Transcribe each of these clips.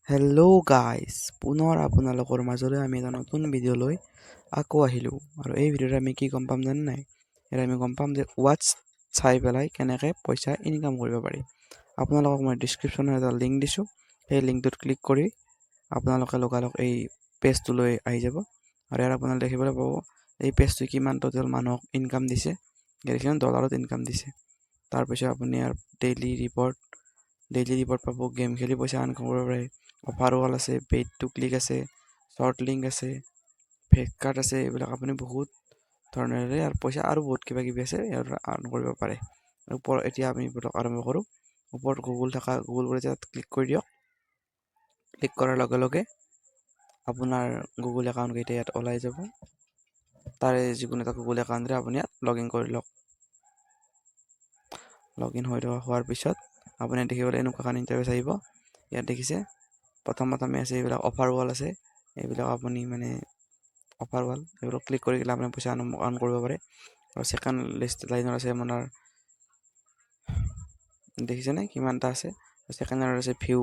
Hello' guys, পুনৰ আপোনালোকৰ মাজলৈ আমি এটা নতুন ভিডিঅ' লৈ আকৌ আহিলোঁ। আৰু এই ভিডিঅ'ত আমি কি গম পাম জানে নাই? ইয়াত আমি গম পাম যে ৱাটছ চাই পেলাই কেনেকৈ পইচা ইনকাম কৰিব পাৰি। আপোনালোকক মই ডিছক্ৰিপশ্যনত এটা লিংক দিছোঁ। সেই লিংকটোত ক্লিক কৰি আপোনালোকে লগালগ এই পেজটোলৈ আহি যাব। আৰু ইয়াত আপোনালোকে দেখিবলৈ পাব এই পেজটোৱে কিমান টোটেল মানুহক ইনকাম দিছে। ইয়াত ডলাৰত ইনকাম দিছে। তাৰপিছত আপুনি ইয়াৰ ডেইলি ৰিপৰ্ট পাব। গেম খেলি পইচা ইনকাম কৰিব পাৰে। অফাৰ ৱাল আছে, পেইড টু ক্লিক আছে, শ্বৰ্ট লিংক আছে, ফেক কাৰ্ড আছে। এইবিলাক আপুনি বহুত ধৰণেৰে আৰু পইচা আৰু বহুত কিবা কিবি আছে ইয়াৰ পৰা আৰ্ণ কৰিব পাৰে। এতিয়া আমি আৰম্ভ কৰোঁ। ওপৰত গুগল কৰি তাত ক্লিক কৰি দিয়ক। ক্লিক কৰাৰ লগে লগে আপোনাৰ গুগল একাউণ্টকেইটা ইয়াত ওলাই যাব। তাৰে যিকোনো এটা গুগল একাউণ্টৰে আপুনি ইয়াত লগ ইন কৰি লওক। লগ ইন হোৱাৰ পিছত আপুনি দেখিবলৈ এনেকুৱা এখন ইণ্টাৰফেচ আহিব। ইয়াত দেখিছে প্ৰথমত আমি আছে এইবিলাক অফাৰ ৱাল আছে। এইবিলাক আপুনি অফাৰ ৱাল এইবিলাক ক্লিক কৰি কিনে আপুনি পইচা আৰ্ণ কৰিব পাৰে। আৰু ছেকেণ্ড লাইনত আছে আপোনাৰ দেখিছেনে কিমানটা আছে। ছেকেণ্ড লাইনত আছে ভিউ,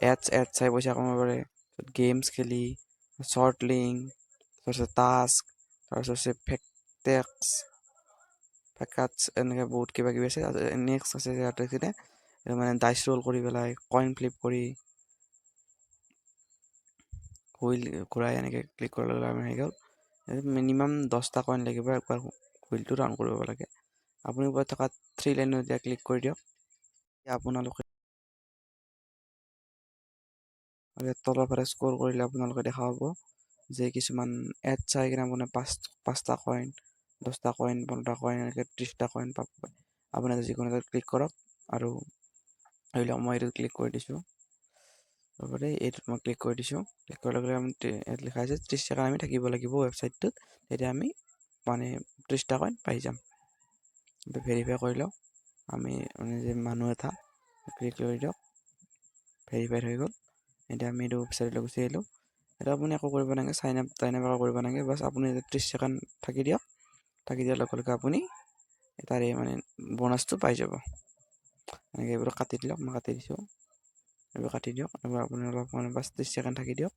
এডছ চাই পইচা কমাব পাৰে। গেমছ খেলি, শ্বৰ্ট লিংক, তাৰপিছত টাস্ক, তাৰপিছত আছে ফেকাটছ, এনেকৈ বহুত কিবা কিবি আছে। নেক্সট আছে ইয়াত দেখিলে ডাইচ ৰোল কৰি পেলাই, কইন ফ্লিপ কৰি, হুইল ঘূৰাই এনেকৈ ক্লিক কৰাৰ লগে লগে আহি গ'ল। মিনিমাম 10টা কইন লাগিব একবাৰ হুইলটো ৰান কৰিব লাগে। আপুনি ওপৰত থকা 3 লাইনত এতিয়া ক্লিক কৰি দিয়ক। আপোনালোকে তলৰ ফালে স্ক্ৰল কৰিলে আপোনালোকে দেখা পাব যে কিছুমান এড চাই কিনে আপোনাৰ 5টা কইন, 10টা কইন, 15টা কইন, এনেকৈ 30টা কইন পাব। আপুনি যিকোনো এটা ক্লিক কৰক। আৰু এইবিলাক মই এইটো ক্লিক কৰি দিছোঁ। এইটোত মই ক্লিক কৰি দিছোঁ। ক্লিক কৰাৰ লগে লগে ইয়াত লিখা আছে 30 ছেকেণ্ড আমি থাকিব লাগিব ৱেবছাইটটোত, তেতিয়া আমি 30টা কইন পাই যাম। এইটো ভেৰিফাই কৰি লওঁ। আমি যে মানুহ এটা ক্লিক কৰি দিয়ক। ভেৰিফাইড হৈ গ'ল। এতিয়া আমি এইটো ৱেবছাইটলৈ গুচি আহিলোঁ। এতিয়া আপুনি একো কৰিব নালাগে, চাইন আপ একো কৰিব নালাগে। বাছ আপুনি 30 ছেকেণ্ড থাকি দিয়ক। থাকি দিয়াৰ লগে লগে আপুনি তাৰে বনাছটো পাই যাব। এনেকৈ এইবোৰ কাটি দিয়ক। মই কাটি দিছোঁ। এইবোৰ কাটি দিয়ক। এবাৰ আপুনি অলপ বাছ 30 ছেকেণ্ড থাকি দিয়ক।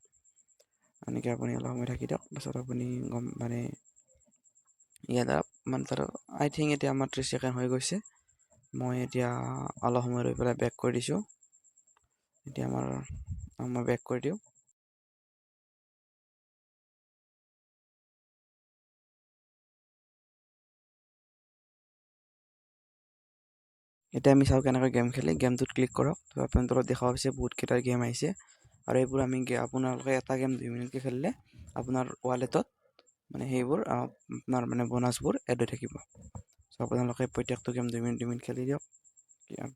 এনেকৈ আপুনি অলপ সময় থাকি দিয়ক। পাছত আপুনি ইয়াত আই থিংক এতিয়া আমাৰ 30 ছেকেণ্ড হৈ গৈছে। মই এতিয়া অলপ সময় ৰৈ পেলাই বেক কৰি দিছোঁ। এতিয়া মই বেক কৰি দিওঁ। এতিয়া আমি চাওঁ কেনেকৈ গেম খেলি। গেমটোত ক্লিক কৰক। আপোনাৰ তলত দেখা হৈছে বহুতকেইটা গেম আহিছে। আৰু এইবোৰ আপোনালোকে এটা গেম 2 মিনিটকৈ খেলিলে আপোনাৰ ৱালেটত সেইবোৰ আপোনাৰ বনাছবোৰ এড হৈ থাকিব। চ' আপোনালোকে প্ৰত্যেকটো গেম 2 মিনিট খেলি দিয়ক।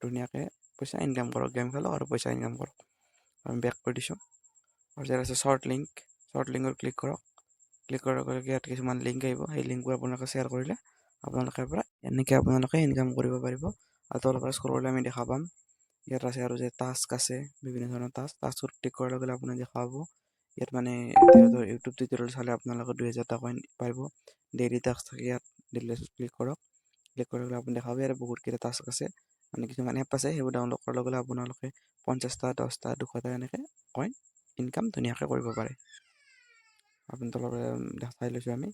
ধুনীয়াকৈ পইচা ইনকাম কৰক। গেম খেলক আৰু পইচা ইনকাম কৰক। আমি বেক কৰি দিছোঁ। আৰু ইয়াত আছে শ্বৰ্ট লিংকত ক্লিক কৰক। ক্লিক কৰাৰ লগে লগে ইয়াত কিছুমান লিংক আহিব। সেই লিংকবোৰ আপোনালোকে শ্বেয়াৰ কৰিলে আপোনালোকে ইনকাম কৰিব পাৰিব। আৰু তলৰ পৰা স্ক্ৰল কৰিলে আমি দেখা পাম ইয়াত আছে আৰু যে টাস্ক আছে, বিভিন্ন ধৰণৰ টাস্কত ক্লিক কৰাৰ লগে লগে আপোনাৰ দেখা পাব ইয়াত ইউটিউব টিউটৰিয়েল চালে আপোনালোকে 2000টা কইন পাৰিব। ডেইলি টাস্ক থাকে ইয়াত। ডেইলি ক্লিক কৰক। ক্লিক কৰাৰ লগে আপুনি দেখা পাব ইয়াত বহুতকেইটা টাস্ক আছে। কিছুমান এপ আছে, সেইবোৰ ডাউনলোড কৰাৰ লগে লগে আপোনালোকে 50টা, 10টা, 200টা এনেকৈ কইন ইনকাম ধুনীয়াকৈ কৰিব পাৰে। আপুনি তলৰ চাই লৈছোঁ আমি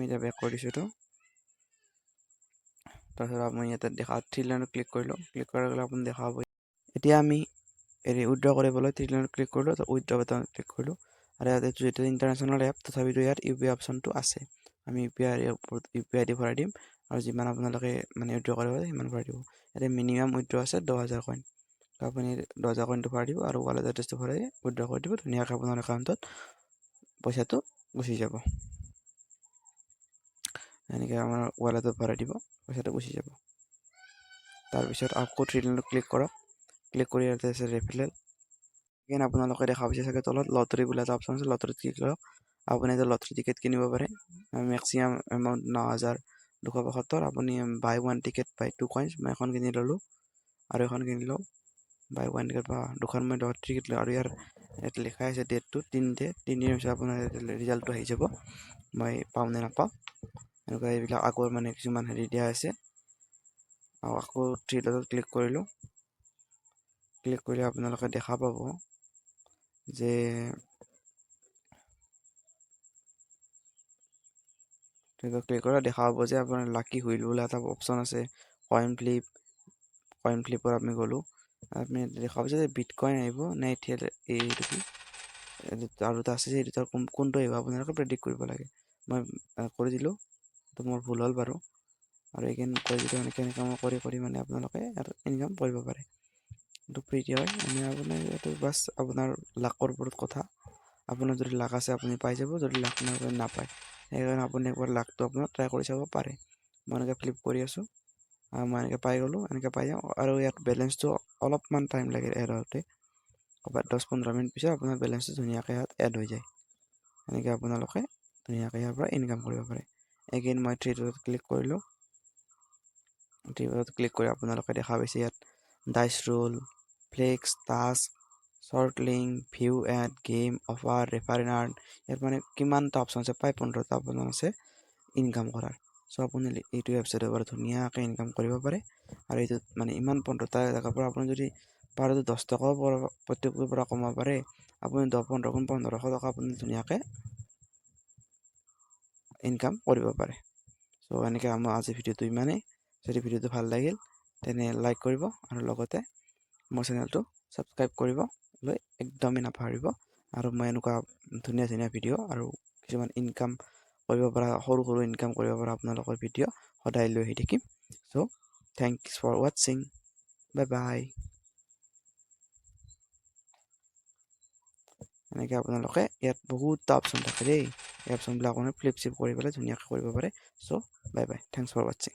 এতিয়া বেক কৰি দিছোঁ এইটো। তাৰপিছত আপুনি ইয়াতে দেখা 3 লাইনত ক্লিক কৰিলোঁ। ক্লিক কৰাৰ লগে লগে আপুনি দেখা পাব এতিয়া আমি উইথড্ৰ কৰিবলৈ 3 লাইনত ক্লিক কৰিলোঁ। উইথড্ৰ বাটনত ক্লিক কৰিলোঁ। আৰু ইয়াতে যিহেতু ইণ্টাৰনেশ্যনেল এপ, তথাপিতো ইয়াত UPI অপশ্যনটো আছে। আমি UPI ID ভৰাই দিম। আৰু যিমান আপোনালোকে উইথড্ৰ কৰিব সিমান ভৰাই দিব। ইয়াতে মিনিমাম উইথড্ৰ আছে 10,000 কইন। আপুনি 10,000 কইনটো ভৰাই দিব আৰু ৱালেট এড্ৰেছটো ভৰাই উইথড্ৰ কৰি দিব। ধুনীয়াকৈ আপোনাৰ একাউণ্টত পইচাটো গুচি যাব। এনেকৈ আমাৰ ৱালেটত ভৰাই দিব, পইচাটো গুচি যাব। তাৰপিছত আকৌ 3 লাইনত ক্লিক কৰক। ক্লিক কৰি ইয়াতে আছে ৰেফাৰেল। আপোনালোকে দেখা পাইছে চাগে তলত লটাৰী বুলি এটা অপশ্যন আছে। লটাৰীত ক্লিক কৰক। আপুনি এতিয়া লটাৰী টিকেট কিনিব পাৰে। Maximum amount 9,275। আপুনি বাই 1 টিকেট বাই 2 কইনছ। মই এখন কিনি ল'লোঁ আৰু এখন কিনি লওঁ। বাই 1 টিকেট বা দুখন মই টিকেট লওঁ। আৰু ইয়াত লিখা আছে ডেটটো 3 দিনৰ পিছত আপোনাৰ ৰিজাল্টটো আহি যাব। মই পাওঁ নে নাপাওঁ এনেকুৱা এইবিলাক আকৌ কিছুমান দিয়া আছে। আকৌ 3 ডটত ক্লিক কৰিলোঁ। ক্লিক কৰিলে আপোনালোকে দেখা পাব যে ক্লিক কৰা দেখা পাব যে আপোনাৰ লাকি হুইল বোলা এটা অপশ্যন আছে। কইন ফ্লিপৰ আমি গ'লোঁ, আপুনি দেখা পাইছে যে বিটকইন আহিব নে ইথিয়েল, এইটো কি আৰু এটা আছে যে এই দুটাৰ কোনটো আহিব আপোনালোকে প্ৰেডিক্ট কৰিব লাগে। মই কৰি দিলোঁ, তো মোৰ ভুল হ'ল বাৰু। আৰু এইখিনি কৰি দিলোঁ, এনেকৈ কৰি মানে আপোনালোকে আৰু ইনকাম কৰিব পাৰে। এইটো ফ্ৰীতে হয়, আপোনাৰ এইটো বাছ আপোনাৰ লাকৰ ওপৰত কথা। আপোনাৰ যদি লাক আছে আপুনি পাই যাব, যদি লাক নাপায় সেইকাৰণে আপুনি একবাৰ লাকটো আপোনাৰ ট্ৰাই কৰি চাব পাৰে। মই এনেকৈ ফ্লিপ কৰি আছোঁ, মই এনেকৈ পাই গ'লোঁ, এনেকৈ পাই যাওঁ। আৰু ইয়াত বেলেঞ্চটো অলপমান টাইম লাগে এড হওঁতে, ক'ৰবাত 10-15 মিনিট পিছত আপোনাৰ বেলেঞ্চটো ধুনীয়াকৈ ইয়াত এড হৈ যায়। এনেকৈ আপোনালোকে ধুনীয়াকৈ ইয়াৰ পৰা ইনকাম কৰিব পাৰে। এগেইন মই থ্ৰী ডটত ক্লিক কৰিলোঁ, থ্ৰী ডটত ক্লিক কৰি আপোনালোকে দেখা পাইছে ইয়াত dice roll, flex, task, short link, view ad, game, offer, refer and earn. ইয়াত মানে কিমানটা অপশ্যন আছে, প্ৰায় 15টা অপশ্যন আছে ইনকাম কৰাৰ। চ' আপুনি এইটো ৱেবছাইটৰ পৰা ধুনীয়াকৈ ইনকাম কৰিব পাৰে। আৰু এইটোত মানে ইমান 15টা জেগাৰ পৰা আপুনি যদি পাৰে 10 টকাও প্ৰত্যেকটোৰ পৰা কমাব পাৰে। আপুনি 10-15 গুণ 1500 টকা আপুনি ধুনীয়াকৈ ইনকাম কৰিব পাৰে। চ' এনেকৈ আমাৰ আজি ভিডিঅ'টো ইমানেই। যদি ভিডিঅ'টো ভাল লাগিল তেনে লাইক কৰিব আৰু লগতে মোৰ চেনেলটো ছাবস্ক্ৰাইব কৰিবলৈ একদমেই নাপাহৰিব। আৰু মই এনেকুৱা ধুনীয়া ধুনীয়া ভিডিঅ' আৰু কিছুমান ইনকাম কৰিব পৰা, সৰু সৰু ইনকাম কৰিব পৰা আপোনালোকৰ ভিডিঅ' সদায় লৈ আহি থাকিম। চ' থেংকছ ফৰ ৱাটছিং, বাই বাই। এনেকৈ আপোনালোকে ইয়াত বহুতটা অপশ্যন থাকে দেই, এই অপশ্যনবিলাক আপুনি ফ্লিপ চিপ কৰি পেলাই ধুনীয়াকৈ কৰিব পাৰে। চ' বাই বাই, থেংকছ ফৰ ৱাটছিং।